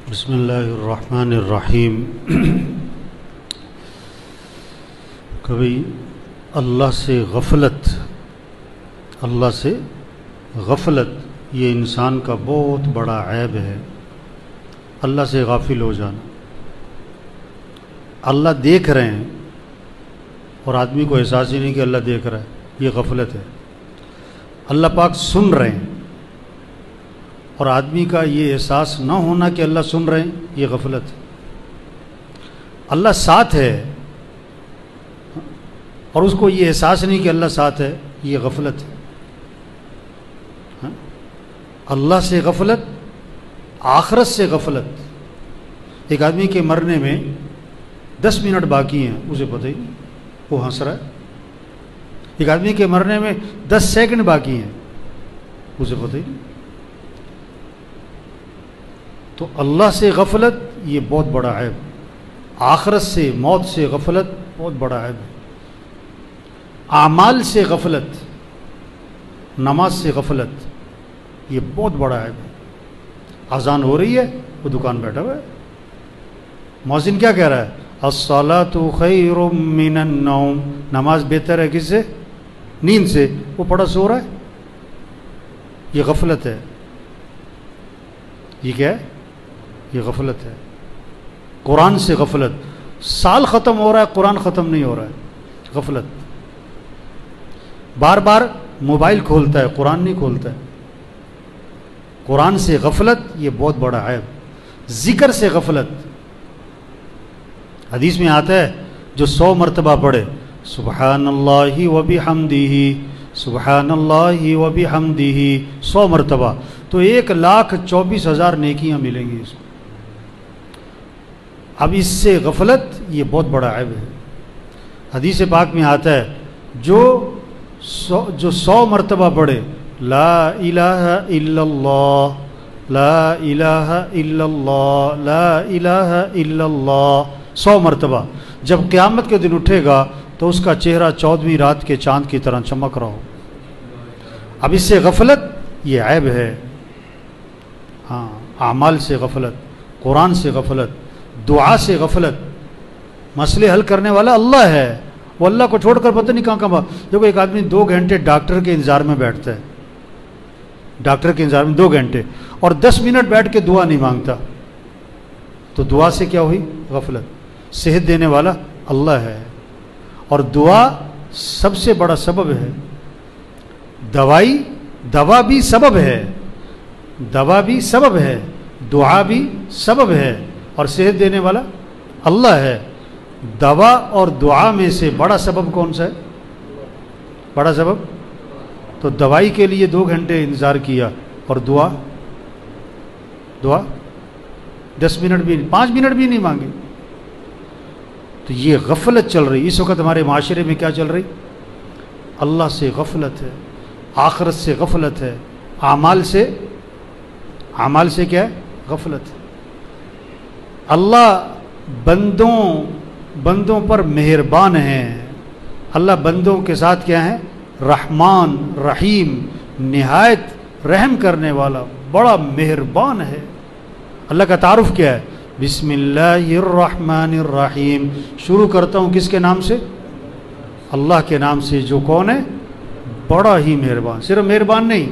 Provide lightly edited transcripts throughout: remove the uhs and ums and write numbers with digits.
بسم اللہ الرحمن الرحیم۔ کبھی اللہ سے غفلت یہ انسان کا بہت بڑا عیب ہے۔ اللہ سے غافل ہو جانا۔ اللہ دیکھ رہے ہیں اور آدمی کو احساس ہی نہیں کہ اللہ دیکھ رہا ہے، یہ غفلت ہے۔ اللہ پاک سن رہے ہیں اور آدمی کا یہ احساس نہ ہونا کہ اللہ سن رہے ہیں، یہ غفلت ہے۔ اللہ ساتھ ہے اور اس کو یہ احساس نہیں کہ اللہ ساتھ ہے، یہ غفلت ہے۔ اللہ سے غفلت، آخرت سے غفلت۔ ایک آدمی کے مرنے میں 10 منٹ باقی ہیں، اسے پتہ ہی نہیں، وہ ہنس رہا ہے۔ ایک آدمی کے مرنے میں 10 سیکنڈ باقی ہیں، اسے پتہ ہی نہیں۔ تو اللہ سے غفلت یہ بہت بڑا عیب۔ آخرت سے، موت سے غفلت بہت بڑا عیب ہے۔ اعمال سے غفلت، نماز سے غفلت یہ بہت بڑا عیب ہے۔ اذان ہو رہی ہے، وہ دکان بیٹھا ہوا ہے، مؤذن کیا کہہ رہا ہے؟ الصلاۃ خیر من النوم، نماز بہتر ہے کس سے؟ نیند سے۔ وہ پڑا سو رہا ہے، یہ غفلت ہے۔ یہ کیا ہے؟ یہ غفلت ہے۔ قرآن سے غفلت، سال ختم ہو رہا ہے، قرآن ختم نہیں ہو رہا ہے، غفلت۔ بار بار موبائل کھولتا ہے، قرآن نہیں کھولتا ہے، قرآن سے غفلت یہ بہت بڑا عیب۔ ذکر سے غفلت، حدیث میں آتا ہے جو 100 مرتبہ پڑھے سبحان اللہ وبحمدہ، سبحان اللہ وبحمدہ 100 مرتبہ، تو 1,24,000 نیکیاں ملیں گی اس کو۔ اب اس سے غفلت یہ بہت بڑا عیب ہے۔ حدیث پاک میں آتا ہے جو 100 مرتبہ پڑھے لا الہ الا اللہ، لا الہ الا اللہ، لا الہ الا اللہ 100 مرتبہ، جب قیامت کے دن اٹھے گا تو اس کا چہرہ 14ویں رات کے چاند کی طرح چمک رہا ہو۔ اب اس سے غفلت یہ عیب ہے۔ ہاں، اعمال سے غفلت، قرآن سے غفلت، دعا سے غفلت۔ مسئلے حل کرنے والا اللہ ہے، وہ اللہ کو چھوڑ کر پتہ نہیں کہاں کہاں۔ دیکھو ایک آدمی 2 گھنٹے ڈاکٹر کے انتظار میں بیٹھتا ہے، ڈاکٹر کے انتظار میں 2 گھنٹے، اور 10 منٹ بیٹھ کے دعا نہیں مانگتا، تو دعا سے کیا ہوئی؟ غفلت۔ صحت دینے والا اللہ ہے، اور دعا سب سے بڑا سبب ہے۔ دوا بھی سبب ہے، دوا بھی سبب ہے، دعا بھی سبب ہے، اور صحت دینے والا اللہ ہے۔ دوا اور دعا میں سے بڑا سبب کون سا ہے؟ بڑا سبب؟ تو دوائی کے لیے 2 گھنٹے انتظار کیا، اور دعا 10 منٹ بھی، 5 منٹ بھی نہیں مانگے۔ تو یہ غفلت چل رہی اس وقت ہمارے معاشرے میں۔ کیا چل رہی؟ اللہ سے غفلت ہے، آخرت سے غفلت ہے، اعمال سے کیا ہے؟ غفلت ہے۔ اللہ بندوں پر مہربان ہیں۔ اللہ بندوں کے ساتھ کیا ہے؟ رحمان رحیم، نہایت رحم کرنے والا، بڑا مہربان ہے۔ اللہ کا تعارف کیا ہے؟ بسم اللہ الرحمن الرحیم۔ شروع کرتا ہوں کس کے نام سے؟ اللہ کے نام سے، جو کون ہے؟ بڑا ہی مہربان۔ صرف مہربان نہیں،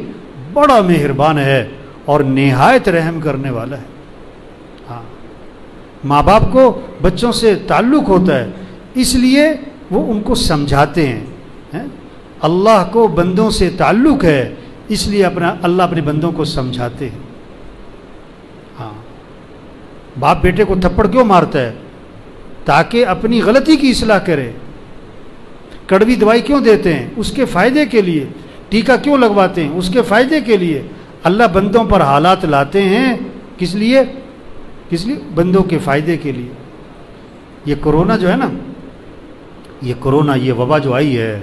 بڑا مہربان ہے اور نہایت رحم کرنے والا ہے۔ ہاں، ماں باپ کو بچوں سے تعلق ہوتا ہے، اس لیے وہ ان کو سمجھاتے ہیں۔ اللہ کو بندوں سے تعلق ہے، اس لیے اللہ اپنے بندوں کو سمجھاتے ہیں۔ ہاں، باپ بیٹے کو تھپڑ کیوں مارتا ہے؟ تاکہ اپنی غلطی کی اصلاح کرے۔ کڑوی دوائی کیوں دیتے ہیں؟ اس کے فائدے کے لیے۔ ٹیکہ کیوں لگواتے ہیں؟ اس کے فائدے کے لیے۔ اللہ بندوں پر حالات لاتے ہیں، کس لیے؟ بندوں کے فائدے کے لیے۔ یہ کورونا جو ہے نا، یہ وبا جو آئی ہے،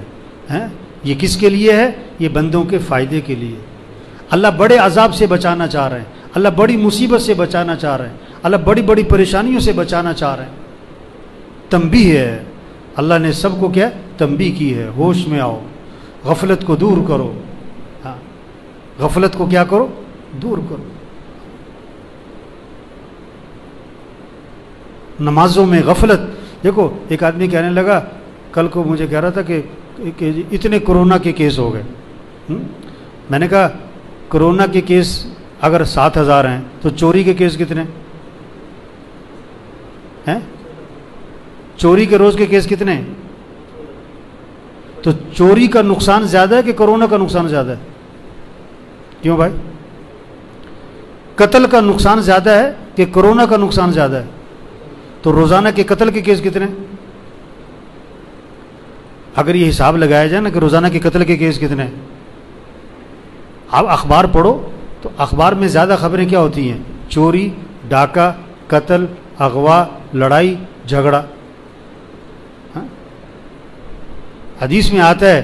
یہ کس کے لیے ہے؟ یہ بندوں کے فائدے کے لیے۔ اللہ بڑے عذاب سے بچانا چاہ رہے ہیں، اللہ بڑی مصیبت سے بچانا چاہ رہے ہیں، اللہ بڑی بڑی پریشانیوں سے بچانا چاہ رہے ہیں۔ تنبیہ ہے، اللہ نے سب کو کیا تنبیہ کی ہے، ہوش میں آؤ، غفلت کو دور کرو۔ ہاں، غفلت کو کیا کرو؟ دور کرو۔ نمازوں میں غفلت. دیکھو ایک آدمی کہنے لگا کل کو مجھے کہہ رہا تھا کہ اتنے کورونا کے کیس ہو گئے. میں نے کہا کورونا کے کیس اگر 7,000 ہیں تو چوری کے کیس کتنے ہیں؟ چوری کے روز کے کیس کتنے ہیں؟ تو چوری کا نقصان زیادہ ہے کہ کورونا کا نقصان زیادہ ہے؟ کیوں بھائی؟ قتل کا نقصان زیادہ ہے کہ کورونا کا نقصان زیادہ ہے؟ تو روزانہ کے قتل کے کیس کتنے؟ اگر یہ حساب لگایا جائے نا کہ روزانہ کے قتل کے کیس کتنے ہیں. آپ اخبار پڑھو تو اخبار میں زیادہ خبریں کیا ہوتی ہیں؟ چوری، ڈاکہ، قتل، اغوا، لڑائی جھگڑا. حدیث میں آتا ہے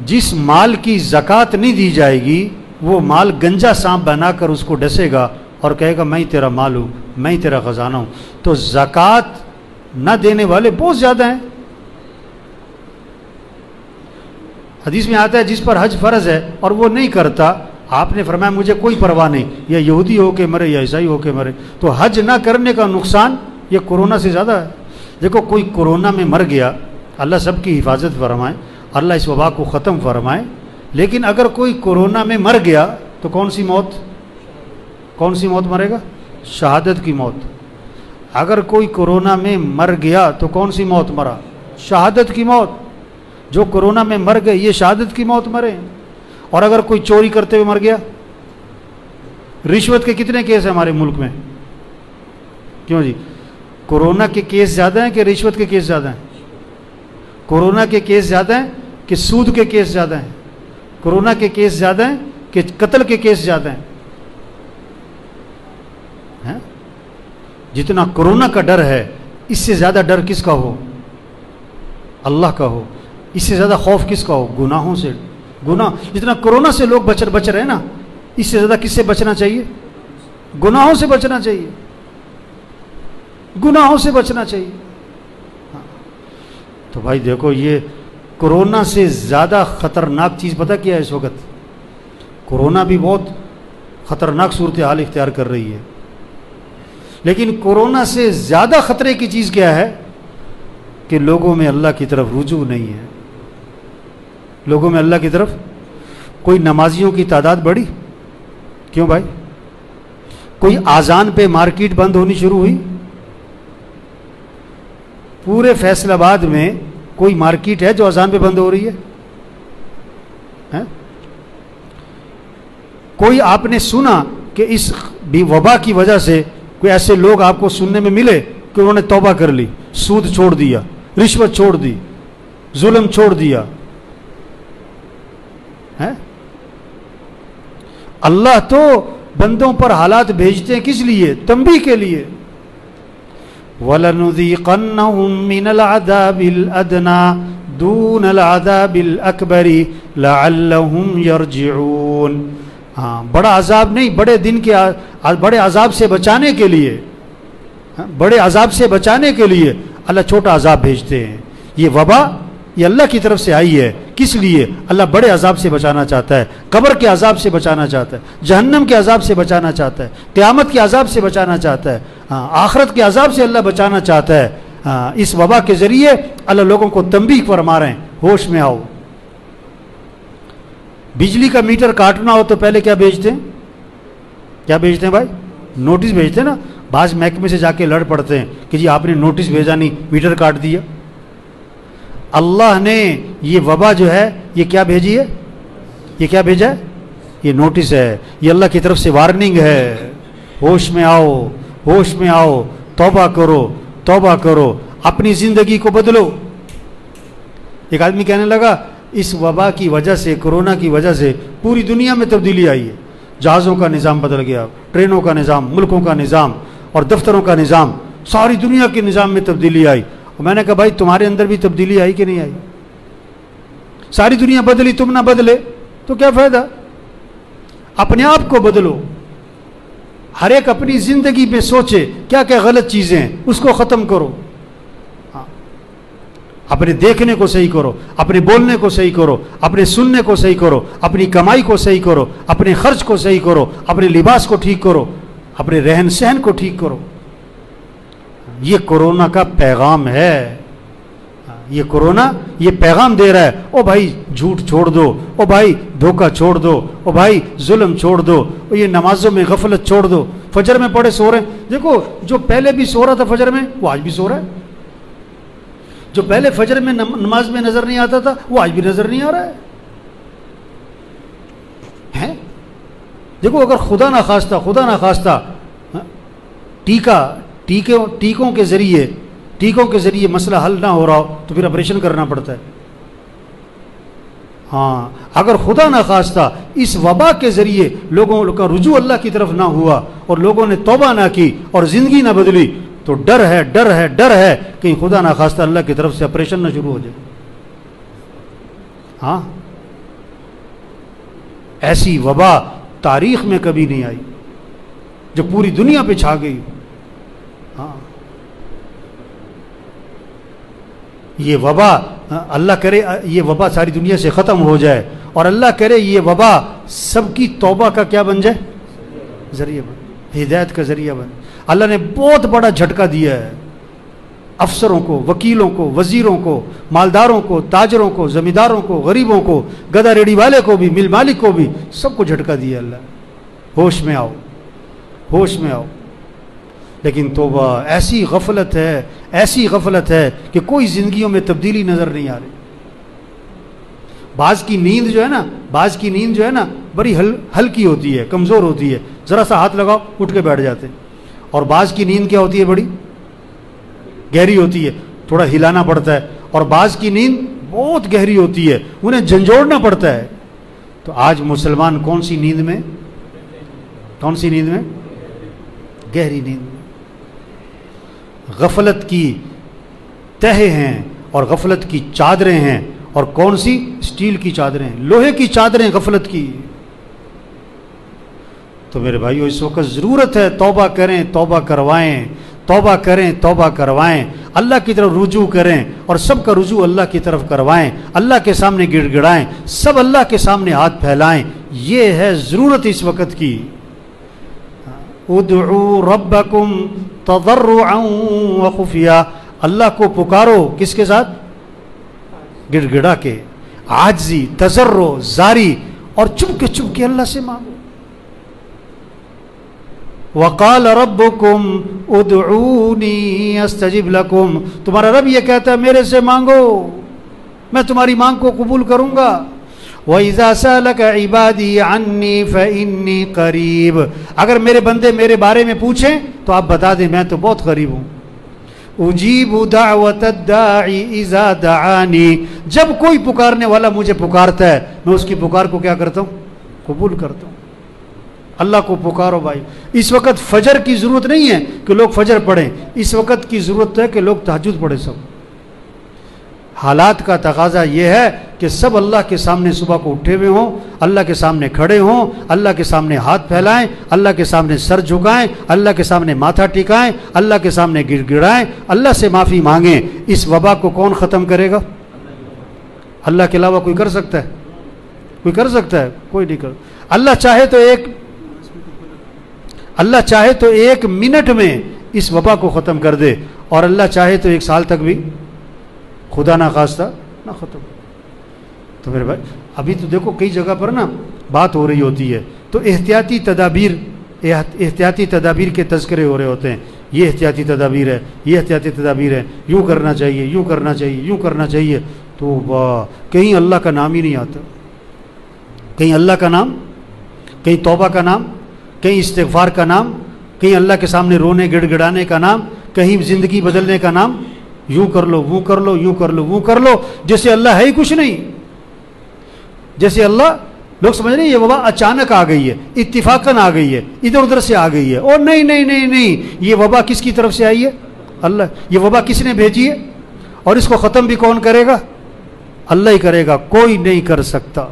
جس مال کی زکوٰۃ نہیں دی جائے گی وہ مال گنجا سانپ بنا کر اس کو ڈسے گا اور کہے گا میں ہی تیرا مال ہوں، میں ہی تیرا خزانہ ہوں. تو زکوٰۃ نہ دینے والے بہت زیادہ ہیں. حدیث میں آتا ہے جس پر حج فرض ہے اور وہ نہیں کرتا، آپ نے فرمایا مجھے کوئی پرواہ نہیں، یا یہودی ہو کے مرے یا عیسائی ہو کے مرے. تو حج نہ کرنے کا نقصان یہ کورونا سے زیادہ ہے. دیکھو کوئی کورونا میں مر گیا، اللہ سب کی حفاظت فرمائے، اللہ اس وبا کو ختم فرمائے. لیکن اگر کوئی کورونا میں مر گیا تو کون سی موت مرے گا؟ شہادت کی موت. اگر کوئی کورونا میں مر گیا تو کون سی موت مرا؟ شہادت کی موت. جو کورونا میں مر گئے یہ شہادت کی موت مرے. اور اگر کوئی چوری کرتے ہوئے مر گیا، رشوت کے کتنے کیس ہیں ہمارے ملک میں؟ کیوں جی؟ کورونا کے کیس زیادہ ہیں کہ رشوت کے کیس زیادہ ہیں؟ کورونا کے کیس زیادہ ہیں کہ سود کے کیس زیادہ ہیں؟ کورونا کے کیس زیادہ ہیں کہ قتل کے کیس زیادہ ہیں؟ جتنا کورونا کا ڈر ہے اس سے زیادہ ڈر کس کا ہو؟ اللہ کا ہو. اس سے زیادہ خوف کس کا ہو؟ گناہوں سے. گناہ جتنا کورونا سے لوگ بچ رہے ہیں نا، اس سے زیادہ کس سے بچنا چاہیے؟ گناہوں سے بچنا چاہیے. گناہوں سے بچنا چاہیے. تو بھائی دیکھو یہ کورونا سے زیادہ خطرناک چیز پتہ کیا ہے اس وقت؟ کورونا بھی بہت خطرناک صورتحال اختیار کر رہی ہے، لیکن کورونا سے زیادہ خطرے کی چیز کیا ہے؟ کہ لوگوں میں اللہ کی طرف رجوع نہیں ہے. لوگوں میں اللہ کی طرف. کوئی نمازیوں کی تعداد بڑھی. کیوں بھائی؟ کوئی آذان پہ مارکیٹ بند ہونی شروع ہوئی. پورے فیصل آباد میں کوئی مارکیٹ ہے جو اذان پہ بند ہو رہی ہے؟ کوئی آپ نے سنا کہ اس وبا کی وجہ سے کوئی ایسے لوگ آپ کو سننے میں ملے کہ انہوں نے توبہ کر لی، سود چھوڑ دیا، رشوت چھوڑ دی، ظلم چھوڑ دیا؟ اللہ تو بندوں پر حالات بھیجتے ہیں کس لیے؟ تنبیہ کے لیے. وَلَنُذِيقَنَّهُم مِّنَ الْعَذَابِ الْأَدْنَىٰ دُونَ الْعَذَابِ الْأَكْبَرِ لَعَلَّهُمْ يَرْجِعُونَ. ہاں، بڑا عذاب نہیں، بڑے دن کے بڑے عذاب سے بچانے کے لیے، بڑے عذاب سے بچانے کے لیے اللہ چھوٹا عذاب بھیجتے ہیں. یہ وبا یہ اللہ کی طرف سے آئی ہے. کس لیے؟ اللہ بڑے عذاب سے بچانا چاہتا ہے، قبر کے عذاب سے بچانا چاہتا ہے، جہنم کے عذاب سے بچانا چاہتا ہے، قیامت کے عذاب سے بچانا چاہتا ہے، آخرت کے عذاب سے اللہ بچانا چاہتا ہے. اس وبا کے ذریعے اللہ لوگوں کو تنبیہ فرما رہے ہیں، ہوش میں آؤ. بجلی کا میٹر کاٹنا ہو تو پہلے کیا بھیجتے ہیں؟ کیا بھیجتے ہیں بھائی؟ نوٹس بھیجتے ہیں نا. بعض محکمے سے جا کے لڑ پڑتے ہیں کہ جی آپ نے نوٹس بھیجا نہیں، میٹر کاٹ دیا. اللہ نے یہ وبا جو ہے یہ کیا بھیجی ہے؟ یہ کیا بھیجا ہے؟ یہ نوٹس ہے. یہ اللہ کی طرف سے وارننگ ہے. ہوش میں آؤ، ہوش میں آؤ، توبہ کرو، توبہ کرو، اپنی زندگی کو بدلو. ایک آدمی کہنے لگا اس وبا کی وجہ سے، کورونا کی وجہ سے پوری دنیا میں تبدیلی آئی ہے. جہازوں کا نظام بدل گیا، ٹرینوں کا نظام، ملکوں کا نظام اور دفتروں کا نظام، ساری دنیا کے نظام میں تبدیلی آئی. اور میں نے کہا بھائی تمہارے اندر بھی تبدیلی آئی کہ نہیں آئی؟ ساری دنیا بدلی، تم نہ بدلے تو کیا فائدہ؟ اپنے آپ کو بدلو. ہر ایک اپنی زندگی میں سوچے کیا کیا غلط چیزیں ہیں، اس کو ختم کرو. اپنے دیکھنے کو صحیح کرو، اپنے بولنے کو صحیح کرو، اپنے سننے کو صحیح کرو، اپنی کمائی کو صحیح کرو، اپنے خرچ کو صحیح کرو، اپنے لباس کو ٹھیک کرو، اپنے رہن سہن کو ٹھیک کرو. یہ کورونا کا پیغام ہے. یہ کورونا یہ پیغام دے رہا ہے, او بھائی جھوٹ چھوڑ دو, او بھائی دھوکہ چھوڑ دو, او بھائی ظلم چھوڑ دو, او یہ نمازوں میں غفلت چھوڑ دو. فجر میں پڑھے سو رہے ہیں, دیکھو جو پہلے بھی سو رہا تھا فجر میں وہ آج بھی سو رہا ہے. جو پہلے فجر میں نماز میں نظر نہیں آتا تھا وہ آج بھی نظر نہیں آ رہا ہے. دیکھو اگر خدا نہ خواستہ ٹیکوں کے ذریعے مسئلہ حل نہ ہو رہا ہو تو پھر آپریشن کرنا پڑتا ہے. ہاں اگر خدا نہ خواستہ اس وبا کے ذریعے لوگوں کا رجوع اللہ کی طرف نہ ہوا اور لوگوں نے توبہ نہ کی اور زندگی نہ بدلی تو ڈر ہے کہیں خدا نہ خواستہ اللہ کی طرف سے آپریشن نہ شروع ہو جائے. ہاں ایسی وبا تاریخ میں کبھی نہیں آئی جو پوری دنیا پہ چھا گئی. ہاں یہ وبا اللہ کرے یہ وبا ساری دنیا سے ختم ہو جائے, اور اللہ کرے یہ وبا سب کی توبہ کا کیا بن جائے, ذریعہ بن, ہدایت کا ذریعہ بن. اللہ نے بہت بڑا جھٹکا دیا ہے افسروں کو, وکیلوں کو, وزیروں کو, مالداروں کو, تاجروں کو, زمینداروں کو, غریبوں کو, گدا ریڑھی والے کو بھی, مل مالک کو بھی, سب کو جھٹکا دیا اللہ. ہوش میں آؤ. لیکن توبہ ایسی غفلت ہے کہ کوئی زندگیوں میں تبدیلی نظر نہیں آ رہی. بعض کی نیند جو ہے نا بڑی ہلکی ہوتی ہے, کمزور ہوتی ہے, ذرا سا ہاتھ لگاؤ اٹھ کے بیٹھ جاتے ہیں. اور بعض کی نیند کیا ہوتی ہے, بڑی گہری ہوتی ہے, تھوڑا ہلانا پڑتا ہے. اور بعض کی نیند بہت گہری ہوتی ہے, انہیں جھنجھوڑنا پڑتا ہے. تو آج مسلمان کون سی نیند میں, گہری نیند میں. غفلت کی تہے ہیں اور غفلت کی چادریں ہیں, اور کون سی, اسٹیل کی چادریں, لوہے کی چادریں غفلت کی. تو میرے بھائیو اس وقت ضرورت ہے توبہ کروائیں, اللہ کی طرف رجوع کریں اور سب کا رجوع اللہ کی طرف کروائیں, اللہ کے سامنے گڑ گڑائیں, سب اللہ کے سامنے ہاتھ پھیلائیں. یہ ہے ضرورت اس وقت کی. ادعوا ربکم تضرعا وخفیا, اللہ کو پکارو کس کے ساتھ, گڑ گڑا کے, عاجزی, تضرع, زاری, اور چپ کے اللہ سے مانگو. وقال ربکم ادعونی استجب لکم, تمہارا رب یہ کہتا ہے میرے سے مانگو میں تمہاری مانگ کو قبول کروں گا. وَإِذَا سَأَلَكَ عِبَادِي عَنِّي فَإِنِّي قَرِيبٌ, اگر میرے بندے میرے بارے میں پوچھیں تو آپ بتا دیں میں تو بہت قریب ہوں. اُجِيبُ دَعْوَةَ الدَّاعِ إِذَا دَعَانِي, جب کوئی پکارنے والا مجھے پکارتا ہے میں اس کی پکار کو کیا کرتا ہوں, قبول کرتا ہوں. اللہ کو پکارو بھائی. اس وقت فجر کی ضرورت نہیں ہے کہ لوگ فجر پڑھیں, اس وقت کی ضرورت ہے کہ لوگ تہجد پڑھیں. سب حالات کا تقاضا یہ ہے کہ سب اللہ کے سامنے صبح کو اٹھے ہوئے ہوں, اللہ کے سامنے کھڑے ہوں, اللہ کے سامنے ہاتھ پھیلائیں, اللہ کے سامنے سر جھکائیں, اللہ کے سامنے ماتھا ٹکائیں, اللہ کے سامنے گڑ گڑائیں, اللہ سے معافی مانگیں. اس وبا کو کون ختم کرے گا, اللہ کے علاوہ کوئی کر سکتا ہے, کوئی نہیں کر. اللہ چاہے تو ایک منٹ میں اس وبا کو ختم کر دے, اور اللہ چاہے تو 1 سال تک بھی خدا نہ خواستہ نہ ختم. تو میرے بھائی ابھی تو دیکھو کئی جگہ پر نا بات ہو رہی ہوتی ہے تو احتیاطی تدابیر کے تذکرے ہو رہے ہوتے ہیں. یہ احتیاطی تدابیر ہے, یوں کرنا چاہیے. تو کہیں اللہ کا نام ہی نہیں آتا, کہیں اللہ کا نام, کہیں توبہ کا نام, کہیں استغفار کا نام, کہیں اللہ کے سامنے رونے گڑ گڑانے کا نام, کہیں زندگی بدلنے کا نام. یوں کر لو, وہ کر لو, جیسے اللہ ہے ہی کچھ نہیں. جیسے اللہ, لوگ سمجھ رہے ہیں یہ وبا اچانک آ گئی ہے, اتفاقاً آ گئی ہے, ادھر ادھر سے آ گئی ہے. اور نہیں, یہ وبا کس کی طرف سے آئی ہے, اللہ. یہ وبا کس نے بھیجی ہے, اور اس کو ختم بھی کون کرے گا, اللہ ہی کرے گا, کوئی نہیں کر سکتا.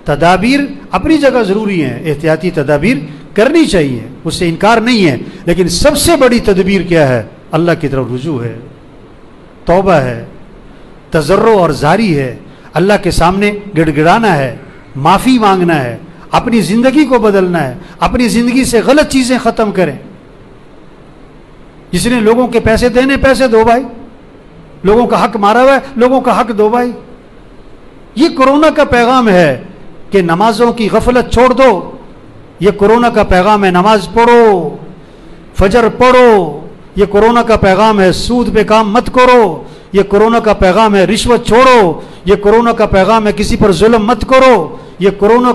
تدابیر اپنی جگہ ضروری ہیں, احتیاطی تدابیر کرنی چاہیے, اس سے انکار نہیں ہے, لیکن سب سے بڑی تدبیر کیا ہے, اللہ کی طرف رجوع ہے, توبہ ہے, تضرع اور زاری ہے, اللہ کے سامنے گڑ گڑانا ہے, معافی مانگنا ہے, اپنی زندگی کو بدلنا ہے, اپنی زندگی سے غلط چیزیں ختم کریں. جس نے لوگوں کے پیسے دینے پیسے دو بھائی، لوگوں کا حق مارا ہوا ہے لوگوں کا حق دو بھائی. یہ کورونا کا پیغام ہے کہ نمازوں کی غفلت چھوڑ دو. یہ کورونا کا پیغام ہے نماز پڑھو، فجر پڑھو. یہ کورونا کا پیغام ہے سود پہ کام مت کرو. یہ کورونا کا پیغام ہے رشوت چھوڑو. یہ کورونا کا پیغام ہے کسی پر ظلم مت کرو. یہ کورونا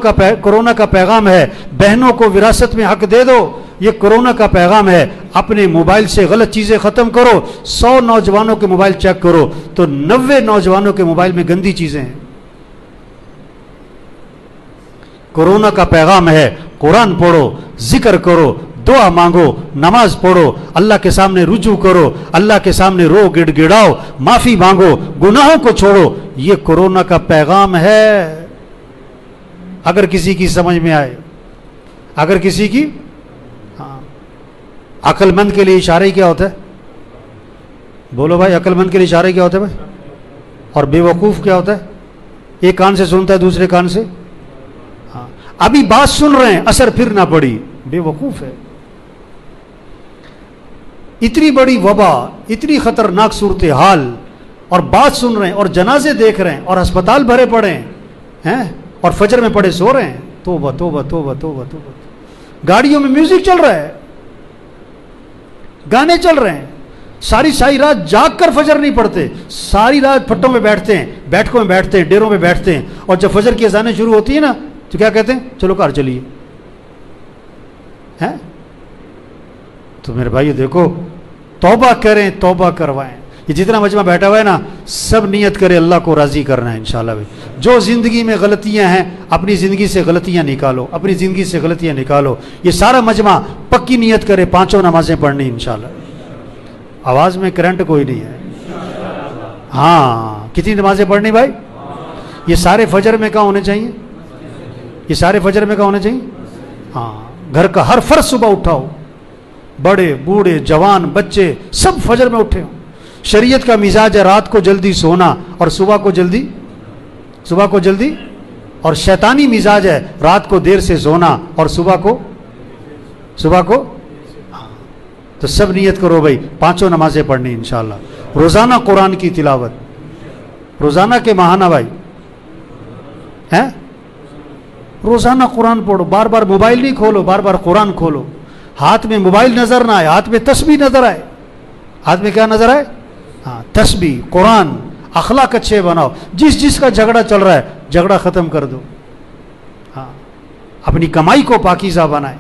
کا پیغام ہے بہنوں کو وراثت میں حق دے دو. یہ کورونا کا پیغام ہے اپنے موبائل سے غلط چیزیں ختم کرو. 100 نوجوانوں کے موبائل چیک کرو تو 90 نوجوانوں کے موبائل میں گندی چیزیں ہیں. کورونا کا پیغام ہے قرآن پڑھو، ذکر کرو، دعا مانگو، نماز پڑھو، اللہ کے سامنے رجوع کرو، اللہ کے سامنے رو گڑ گڑاؤ، معافی مانگو، گناہوں کو چھوڑو. یہ کورونا کا پیغام ہے. اگر کسی کی سمجھ میں آئے، اگر کسی کی عقل مند کے لیے اشارہ کیا ہوتا ہے؟ بولو بھائی، عقل مند کے لیے اشارہ کیا ہوتا ہے بھائی؟ اور بے وقوف کیا ہوتا ہے؟ ایک کان سے سنتا ہے دوسرے کان سے. ہاں ابھی بات سن رہے ہیں اثر پھر نہ پڑی، بے وقوف ہے. اتنی بڑی وبا، اتنی خطرناک صورتحال، اور بات سن رہے ہیں اور جنازے دیکھ رہے ہیں اور ہسپتال بھرے پڑے ہیں اور فجر میں پڑے سو رہے ہیں. توبہ توبہ توبہ توبہ توبہ. گاڑیوں میں میوزک چل رہا ہے، گانے چل رہے ہیں، ساری رات جاگ کر فجر نہیں پڑھتے، ساری رات پھٹوں میں بیٹھتے ہیں، بیٹھکوں میں بیٹھتے ہیں، ڈیروں میں بیٹھتے ہیں، اور جب فجر کی اذانیں شروع ہوتی ہیں نا تو کیا کہتے ہیں؟ چلو گھر چلیے. تو میرے بھائی دیکھو، توبہ کریں، توبہ کروائیں. یہ جتنا مجمع بیٹھا ہوا ہے نا، سب نیت کرے اللہ کو راضی کرنا ہے انشاءاللہ. جو زندگی میں غلطیاں ہیں اپنی زندگی سے غلطیاں نکالو، اپنی زندگی سے غلطیاں نکالو. یہ سارا مجمع پکی نیت کرے 5 نمازیں پڑھنی انشاءاللہ. آواز میں کرنٹ کوئی نہیں ہے. ہاں کتنی نمازیں پڑھنی بھائی؟ یہ سارے فجر میں کہاں ہونے چاہیے؟ یہ سارے فجر میں کہاں ہونے چاہیے؟ ہاں گھر کا ہر فرد صبح اٹھاؤ، بڑے بوڑھے جوان بچے سب فجر میں اٹھے ہوں. شریعت کا مزاج ہے رات کو جلدی سونا اور صبح کو جلدی، اور شیطانی مزاج ہے رات کو دیر سے سونا اور صبح کو. تو سب نیت کرو بھائی 5 نمازیں پڑھنی انشاءاللہ. روزانہ قرآن کی تلاوت، روزانہ کے ماہانہ بھائی ہیں، روزانہ قرآن پڑھو. بار بار موبائل نہیں کھولو، بار بار قرآن کھولو. ہاتھ میں موبائل نظر نہ آئے، ہاتھ میں تسبیح نظر آئے. ہاتھ میں کیا نظر آئے؟ ہاں تسبیح، قرآن. اخلاق اچھے بناؤ. جس کا جھگڑا چل رہا ہے جھگڑا ختم کر دو. ہاں اپنی کمائی کو پاکیزہ بنائے.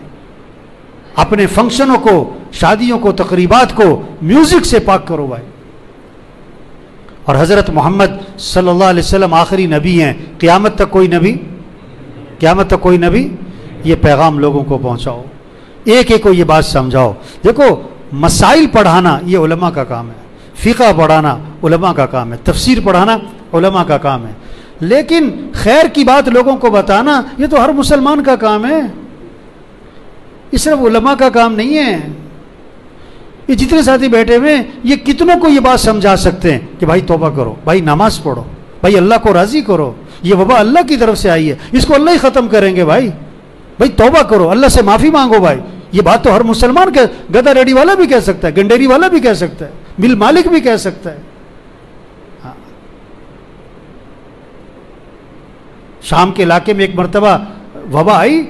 اپنے فنکشنوں کو، شادیوں کو، تقریبات کو میوزک سے پاک کرو بھائی. اور حضرت محمد صلی اللہ علیہ وسلم آخری نبی ہیں. قیامت تک کوئی نبی. یہ پیغام لوگوں کو پہنچاؤ، ایک کو یہ بات سمجھاؤ. دیکھو مسائل پڑھانا یہ علماء کا کام ہے، فقہ پڑھانا علماء کا کام ہے، تفسیر پڑھانا علماء کا کام ہے. لیکن خیر کی بات لوگوں کو بتانا یہ تو ہر مسلمان کا کام ہے، یہ صرف علماء کا کام نہیں ہے. یہ جتنے ساتھی بیٹھے ہوئے یہ کتنوں کو یہ بات سمجھا سکتے ہیں کہ بھائی توبہ کرو، بھائی نماز پڑھو، بھائی اللہ کو راضی کرو. یہ وبا اللہ کی طرف سے آئی ہے، اس کو اللہ ہی ختم کریں گے. بھائی توبہ کرو، اللہ سے معافی مانگو. بھائی یہ بات تو ہر مسلمان کے، گدا ریڈی والا بھی کہہ سکتا ہے، گنڈیری والا بھی کہہ سکتا ہے، مل مالک بھی کہہ سکتا ہے. ہاں شام کے علاقے میں ایک مرتبہ وبا آئی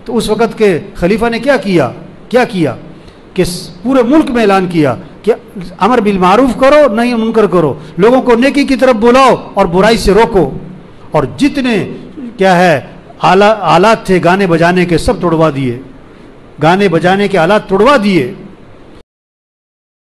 تو اس وقت کے خلیفہ نے کیا کیا کہ پورے ملک میں اعلان کیا کہ امر بالمعروف کرو، نہیں منکر کرو، لوگوں کو نیکی کی طرف بلاؤ اور برائی سے روکو. اور جتنے آلات تھے گانے بجانے کے سب توڑوا دیے، گانے بجانے کے آلات توڑوا دیے.